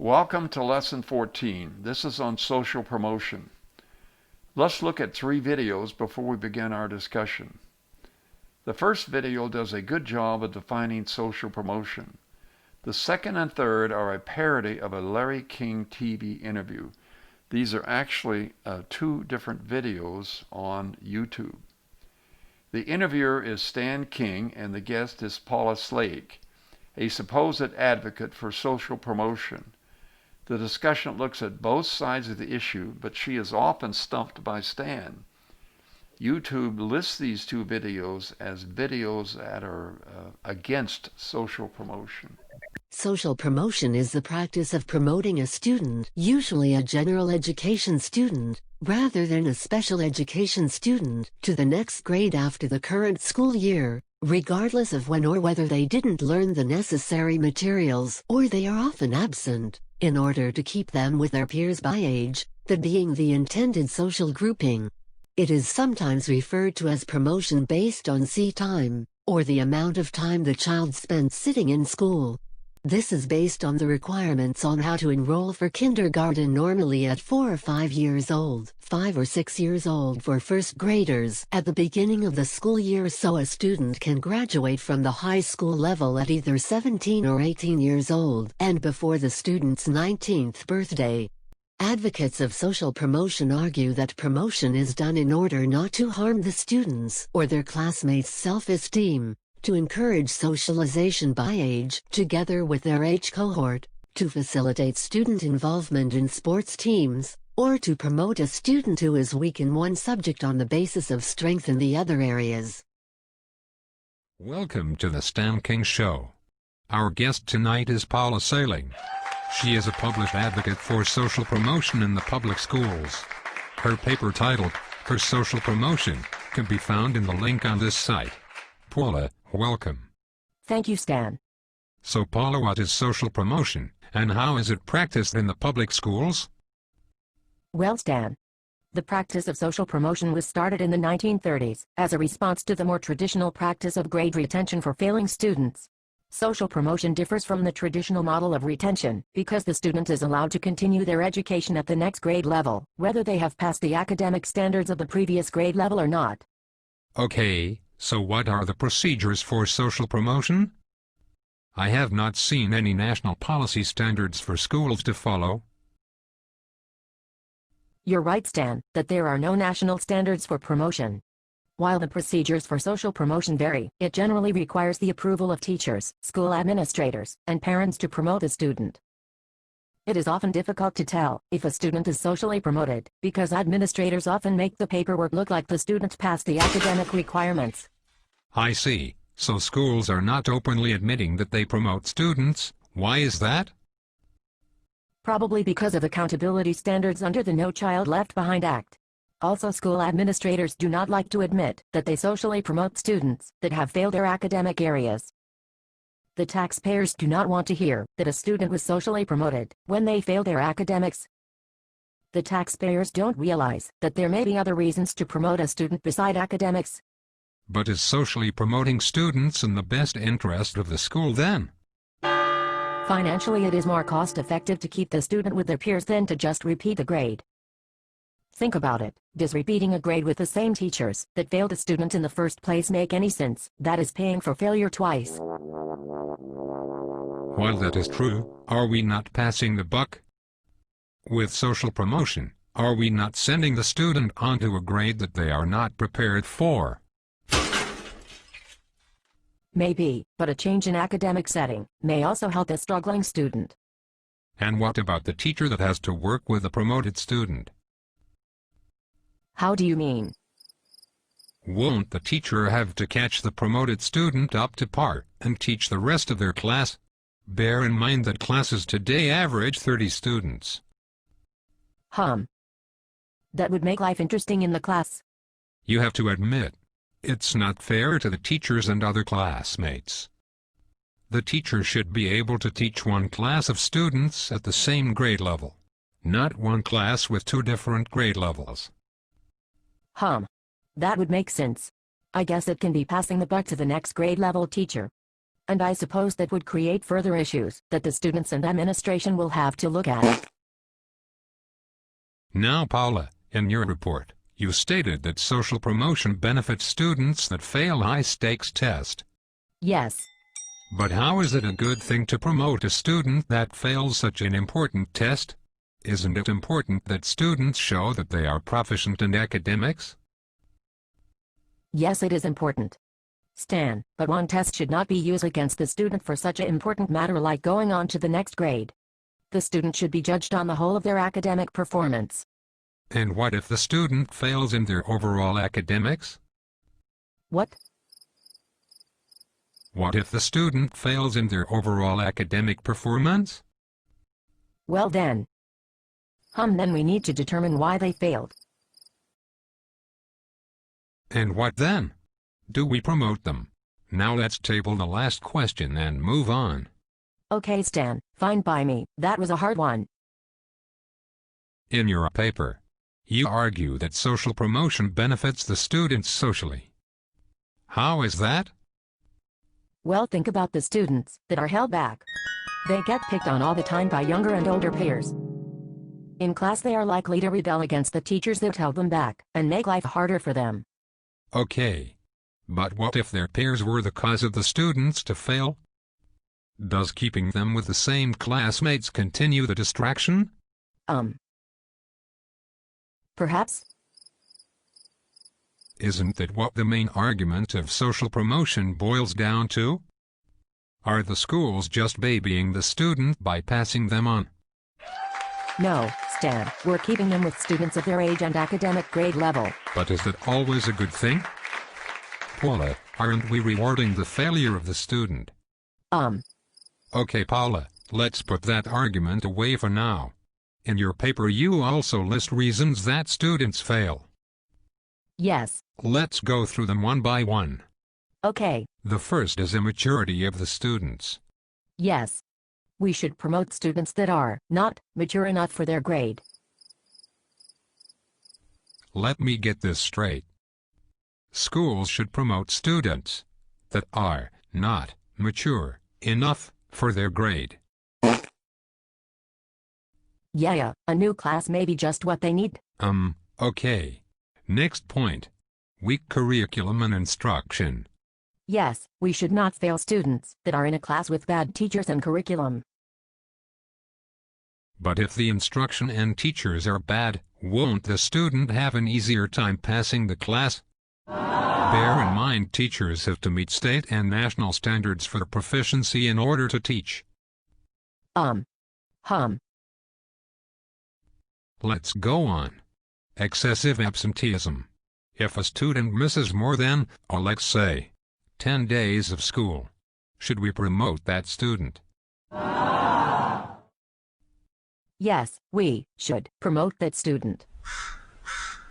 Welcome to Lesson 14. This is on social promotion. Let's look at 3 videos before we begin our discussion. The first video does a good job of defining social promotion. The second and third are a parody of a Larry King TV interview. These are actually 2 different videos on YouTube. The interviewer is Stan King and the guest is Paula Slake, a supposed advocate for social promotion. The discussion looks at both sides of the issue, but she is often stumped by Stan. YouTube lists these 2 videos as videos that are against social promotion. Social promotion is the practice of promoting a student, usually a general education student, rather than a special education student, to the next grade after the current school year, regardless of when or whether they didn't learn the necessary materials or they are often absent, in order to keep them with their peers by age, that being the intended social grouping. It is sometimes referred to as promotion based on seat time, or the amount of time the child spends sitting in school. This is based on the requirements on how to enroll for kindergarten, normally at 4 or 5 years old, 5 or 6 years old for first graders at the beginning of the school year, so a student can graduate from the high school level at either 17 or 18 years old and before the student's 19th birthday. Advocates of social promotion argue that promotion is done in order not to harm the students or their classmates' self-esteem, to encourage socialization by age together with their age cohort, to facilitate student involvement in sports teams, or to promote a student who is weak in one subject on the basis of strength in the other areas. Welcome to the Stan King Show. Our guest tonight is Paula Slake. She is a public advocate for social promotion in the public schools. Her paper titled, "For Social Promotion," can be found in the link on this site. Paula, welcome. Thank you, Stan. So Paula, what is social promotion, and how is it practiced in the public schools? Well, Stan, the practice of social promotion was started in the 1930s as a response to the more traditional practice of grade retention for failing students. Social promotion differs from the traditional model of retention because the student is allowed to continue their education at the next grade level, whether they have passed the academic standards of the previous grade level or not. Okay, so what are the procedures for social promotion? I have not seen any national policy standards for schools to follow. You're right, Stan, that there are no national standards for promotion. While the procedures for social promotion vary, it generally requires the approval of teachers, school administrators, and parents to promote a student. It is often difficult to tell if a student is socially promoted, because administrators often make the paperwork look like the student passed the academic requirements. I see. So schools are not openly admitting that they promote students. Why is that? Probably because of accountability standards under the No Child Left Behind Act. Also, school administrators do not like to admit that they socially promote students that have failed their academic areas. The taxpayers do not want to hear that a student was socially promoted when they failed their academics. The taxpayers don't realize that there may be other reasons to promote a student beside academics. But is socially promoting students in the best interest of the school then? Financially, it is more cost-effective to keep the student with their peers than to just repeat the grade. Think about it. Does repeating a grade with the same teachers that failed a student in the first place make any sense? That is paying for failure twice. While that is true, are we not passing the buck? With social promotion, are we not sending the student onto a grade that they are not prepared for? Maybe, but a change in academic setting may also help a struggling student. And what about the teacher that has to work with a promoted student? How do you mean? Won't the teacher have to catch the promoted student up to par and teach the rest of their class? Bear in mind that classes today average 30 students. That would make life interesting in the class. You have to admit, it's not fair to the teachers and other classmates. The teacher should be able to teach one class of students at the same grade level, not one class with 2 different grade levels. That would make sense. I guess it can be passing the buck to the next grade level teacher. And I suppose that would create further issues that the students and administration will have to look at. Now, Paula, in your report, you stated that social promotion benefits students that fail high-stakes tests. Yes. But how is it a good thing to promote a student that fails such an important test? Isn't it important that students show that they are proficient in academics? Yes, it is important, Stan, but one test should not be used against the student for such an important matter like going on to the next grade. The student should be judged on the whole of their academic performance. And what if the student fails in their overall academics? What? What if the student fails in their overall academic performance? Well then. Then we need to determine why they failed. And what then? Do we promote them? Now let's table the last question and move on. Okay, Stan, fine by me. That was a hard one. In your paper, you argue that social promotion benefits the students socially. How is that? Well, think about the students that are held back. They get picked on all the time by younger and older peers. In class, they are likely to rebel against the teachers that held them back and make life harder for them. Okay. But what if their peers were the cause of the students to fail? Does keeping them with the same classmates continue the distraction? Perhaps. Isn't that what the main argument of social promotion boils down to? Are the schools just babying the student by passing them on? No, Stan, we're keeping them with students of their age and academic grade level. But is that always a good thing? Paula, aren't we rewarding the failure of the student? Okay, Paula, let's put that argument away for now. In your paper you also list reasons that students fail. Yes. Let's go through them one by one. Okay. The first is immaturity of the students. Yes. We should promote students that are not mature enough for their grade. Let me get this straight. Schools should promote students that are not mature enough for their grade. Yeah, a new class may be just what they need. Okay. Next point. Weak curriculum and instruction. Yes, we should not fail students that are in a class with bad teachers and curriculum. But if the instruction and teachers are bad, won't the student have an easier time passing the class? Bear in mind teachers have to meet state and national standards for proficiency in order to teach. Let's go on. Excessive absenteeism. If a student misses more than, let's say, 10 days of school, should we promote that student? Yes, we should promote that student.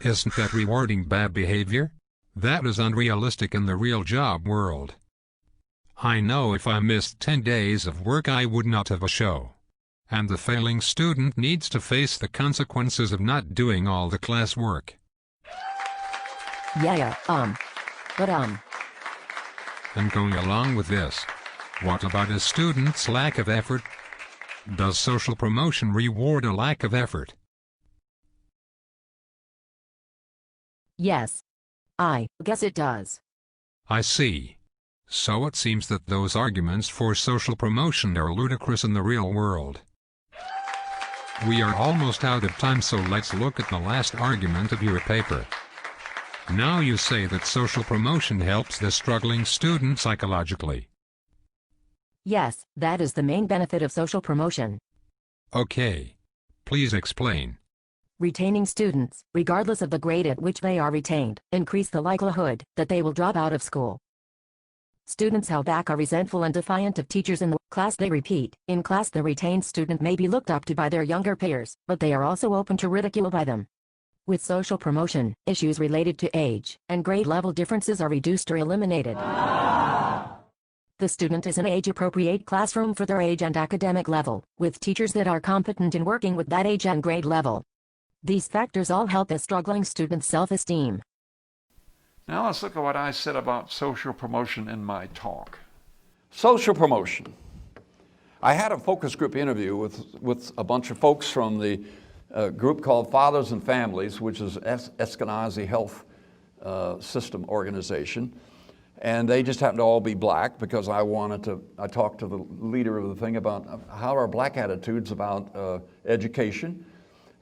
Isn't that rewarding bad behavior? That is unrealistic in the real job world. I know if I missed 10 days of work I would not have a show. And the failing student needs to face the consequences of not doing all the class work. Yeah, And going along with this, what about a student's lack of effort? Does social promotion reward a lack of effort? Yes. I guess it does. I see. So it seems that those arguments for social promotion are ludicrous in the real world. We are almost out of time, so let's look at the last argument of your paper. Now you say that social promotion helps the struggling student psychologically. Yes, that is the main benefit of social promotion. Okay. Please explain. Retaining students, regardless of the grade at which they are retained, increase the likelihood that they will drop out of school. Students held back are resentful and defiant of teachers in the class they repeat. In class, the retained student may be looked up to by their younger peers, but they are also open to ridicule by them. With social promotion, issues related to age and grade level differences are reduced or eliminated. The student is an age-appropriate classroom for their age and academic level, with teachers that are competent in working with that age and grade level. These factors all help the struggling student's self-esteem. Now let's look at what I said about social promotion in my talk. Social promotion. I had a focus group interview with a bunch of folks from the group called Fathers and Families, which is Eskenazi Health System organization. And they just happened to all be black because I talked to the leader of the thing about how are black attitudes about education.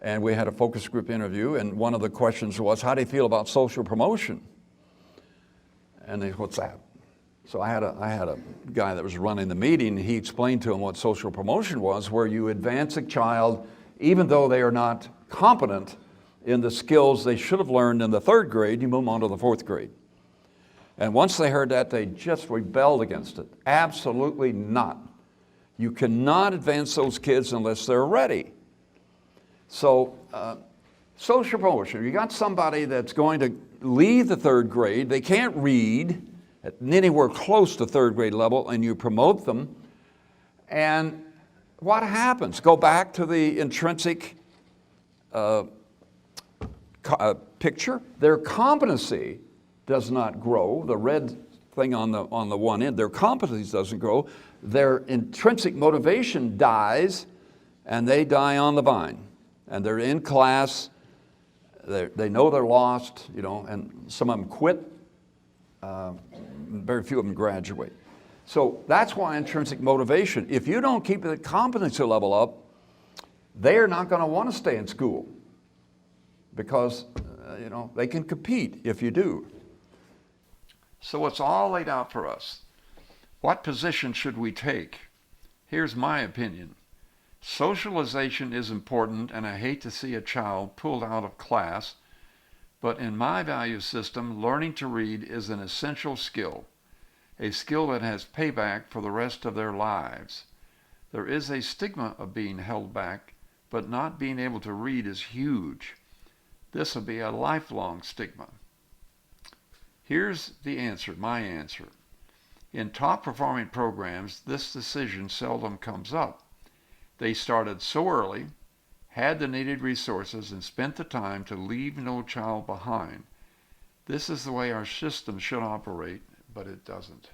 And we had a focus group interview, and one of the questions was, how do you feel about social promotion? And they, what's that? So I had a guy that was running the meeting, and he explained to him what social promotion was, where you advance a child even though they are not competent in the skills they should have learned in the 3rd grade, you move them on to the 4th grade. And once they heard that, they just rebelled against it. Absolutely not. You cannot advance those kids unless they're ready. So social promotion, you got somebody that's going to leave the 3rd grade, they can't read at anywhere close to 3rd grade level, and you promote them, and what happens? Go back to the intrinsic picture. Their competency does not grow. The red thing on the one end, their competency doesn't grow. Their intrinsic motivation dies, and they die on the vine. And they're in class, they know they're lost, and some of them quit. Very few of them graduate. So that's why intrinsic motivation, if you don't keep the competency level up, they're not going to want to stay in school because, they can compete if you do. So it's all laid out for us. What position should we take? Here's my opinion. Socialization is important, and I hate to see a child pulled out of class, but in my value system, learning to read is an essential skill, a skill that has payback for the rest of their lives. There is a stigma of being held back, but not being able to read is huge. This will be a lifelong stigma. Here's the answer, my answer. In top performing programs, this decision seldom comes up. They started so early, had the needed resources, and spent the time to leave no child behind. This is the way our system should operate, but it doesn't.